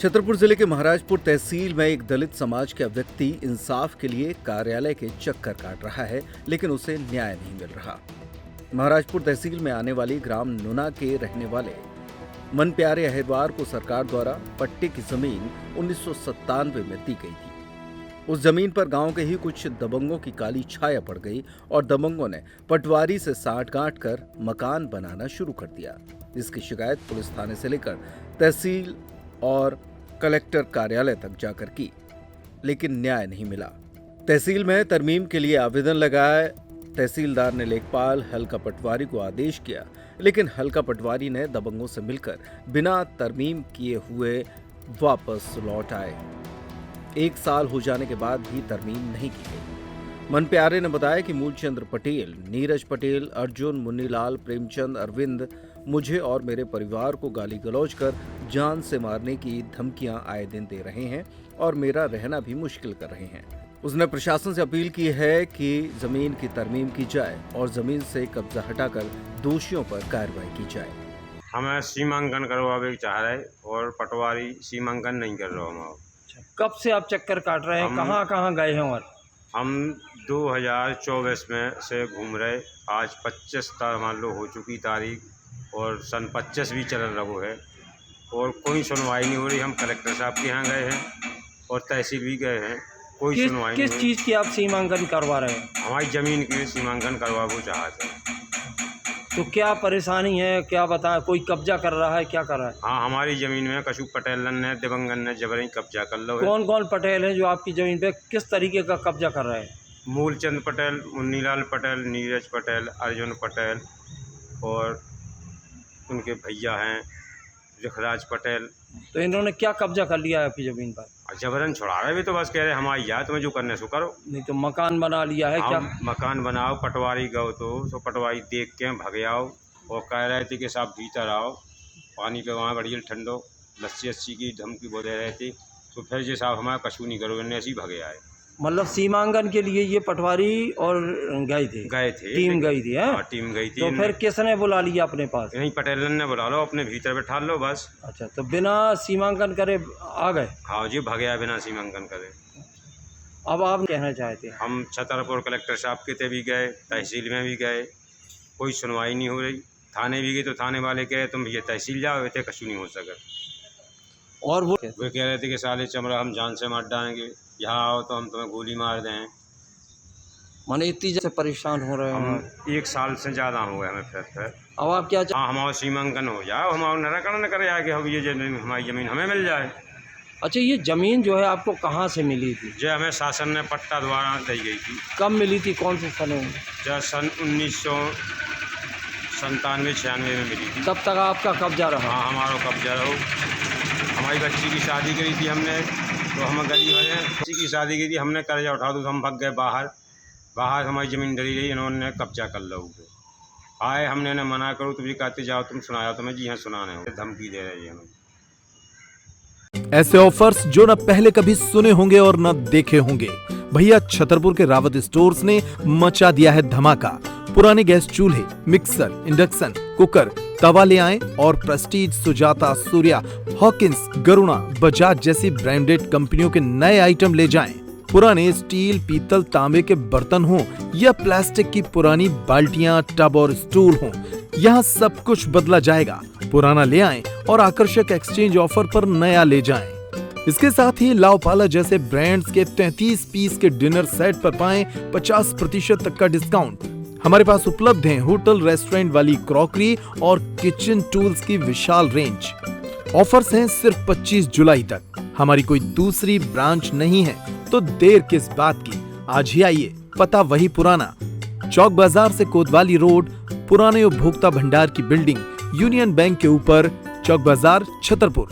छतरपुर जिले के महाराजपुर तहसील में एक दलित समाज का व्यक्ति इंसाफ के लिए कार्यालय के चक्कर काट रहा है, लेकिन उसे न्याय नहीं मिल रहा। महाराजपुर तहसील में आने वाली ग्राम नुना के रहने वाले मनप्यारे अहिरवार को सरकार द्वारा पट्टे की जमीन 1997 में दी गई थी। उस जमीन पर गांव के ही कुछ दबंगों की काली छाया पड़ गई और दबंगों ने पटवारी से साठ-गांठ कर मकान बनाना शुरू कर दिया, जिसकी शिकायत पुलिस थाने से लेकर तहसील और कलेक्टर कार्यालय तक जाकर की, लेकिन न्याय नहीं मिला। तहसील में तरमीम के लिए आवेदन लगाए तहसीलदार ने लेखपाल हल्का पटवारी को आदेश किया, लेकिन हल्का पटवारी ने दबंगों से मिलकर बिना तरमीम किए हुए वापस लौट आए। 1 साल हो जाने के बाद भी तरमीम नहीं की गई। मनप्यारे ने बताया कि मूलचंद्र पटेल, नीरज पटेल, अर्जुन, मुन्नीलाल, प्रेमचंद, अरविंद मुझे और मेरे परिवार को गाली गलौज कर जान से मारने की धमकियां आए दिन दे रहे हैं और मेरा रहना भी मुश्किल कर रहे हैं। उसने प्रशासन से अपील की है कि जमीन की तरमीम की जाए और जमीन से कब्जा हटाकर दोषियों पर कार्रवाई की जाए। हमें सीमांकन करवावे चाह रहे और पटवारी सीमांकन नहीं कर रहा हमारा। कब से आप चक्कर काट रहे हैं? कहाँ कहाँ गए हैं? और हम 2024 में से घूम रहे, आज 25 मान लो हो चुकी तारीख और सन 25 भी चल रहा है और कोई सुनवाई नहीं हो रही। हम कलेक्टर साहब के यहाँ गए हैं और तहसील भी गए हैं, कोई सुनवाई नहीं। किस चीज़ की आप सीमांकन करवा रहे हैं? हमारी ज़मीन की सीमांकन करवाना चाहते हैं। तो क्या परेशानी है, क्या बताएं? कोई कब्जा कर रहा है, क्या कर रहा है? हाँ, हमारी ज़मीन में कशु पटेलन ने, दिवंगन ने जबरन कब्जा कर लो है। कौन कौन पटेल हैं जो आपकी ज़मीन पे किस तरीके का कब्जा कर रहे हैं? मूलचंद पटेल, मुन्नीलाल पटेल, नीरज पटेल, अर्जुन पटेल और उनके भैया हैं जखराज पटेल। तो इन्होंने क्या कब्जा कर लिया है आपकी ज़मीन पर? जबरन छुड़ा रहे भी, तो बस कह रहे हमारी याद तुम्हें जो करने सो करो। नहीं तो मकान बना लिया है क्या? मकान बनाओ, पटवारी गओ तो पटवारी देख के भगे आओ और कह रहे थे कि साहब भीतर आओ, पानी पे वहाँ बढ़िया ठंडो, लस्सी की धमकी बोल रहे थे। तो फिर जी साहब हमारा कशू नहीं करो, इन्हें ऐसे ही भगे आए। मतलब सीमांकन के लिए ये पटवारी और गए थे टीम गई थी? हाँ, टीम गई थी। तो फिर किसने बुला लिया अपने पास? यहीं पटेलन ने बुला लो, अपने भीतर बैठा लो बस। अच्छा, तो बिना सीमांकन करे आ गए? हाँ जी, भगे आए बिना सीमांकन करे। अब आप कहना चाहते हैं? हम छतरपुर कलेक्टर साहब के भी गए, तहसील में भी गए, कोई सुनवाई नहीं हो रही। थाने भी गए तो थाने वाले कहे तुम ये तहसील जाओ, थे कशू नहीं हो सका। और वो कह रहे थे कि साले चमड़ा हम जान से मार डालेंगे, यहाँ आओ तो हम तुम्हें गोली मार दें। माने इतनी से परेशान हो रहे हैं? हम 1 साल से ज़्यादा हो गए हमें। फिर अब आप क्या हाँ, हमारा सीमांकन हो जाए, हमारा निराकरण करे आगे, हम ये हमारी ज़मीन हमें मिल जाए। अच्छा, ये ज़मीन जो है आपको कहाँ से मिली थी? जो हमें शासन ने पट्टा द्वारा दी गई थी। कब मिली थी, कौन से सन में? जो सन 1997-96 में मिली थी। तब तक आपका कब्जा रहा? हाँ, हमारा कब्जा रहो। हमारी बच्ची की शादी करी थी हमने, तो हम गरीब हैं, बच्ची की शादी की थी, हमने कर्जा उठा दो तो हम भग गए बाहर हमारी ज़मीन डरी रही, इन्होंने कब्जा कर लो। आए हमने न मना करो, तुम भी कहते जाओ तुम सुनाया, तुम्हें जी हाँ सुनाने हो, धमकी दे रही है हमें। ऐसे ऑफर्स जो न पहले कभी सुने होंगे और न देखे होंगे। भैया छतरपुर के रावत स्टोर्स ने मचा दिया है धमाका। पुराने गैस चूल्हे, मिक्सर, इंडक्शन, कुकर, तवा ले आएं और प्रेस्टीज, सुजाता, सूर्या, हॉकिंस, गरुणा, बजाज जैसी ब्रांडेड कंपनियों के नए आइटम ले जाएं। पुराने स्टील, पीतल, तांबे के बर्तन हों या प्लास्टिक की पुरानी बाल्टियां, टब और स्टूल हों, यहाँ सब कुछ बदला जाएगा। पुराना ले आएं और आकर्षक एक्सचेंज ऑफर पर नया ले जाएं। इसके साथ ही लाओपाला जैसे ब्रांड्स के 33 पीस के डिनर सेट पर पाएं 50% तक का डिस्काउंट। हमारे पास उपलब्ध हैं होटल रेस्टोरेंट वाली क्रॉकरी और किचन टूल्स की विशाल रेंज। ऑफर्स हैं सिर्फ 25 जुलाई तक। हमारी कोई दूसरी ब्रांच नहीं है, तो देर किस बात की, आज ही आइए। पता वही पुराना, चौक बाजार से कोतवाली रोड, पुराने उपभोक्ता भंडार की बिल्डिंग, यूनियन बैंक के ऊपर, चौक बाजार, छतरपुर।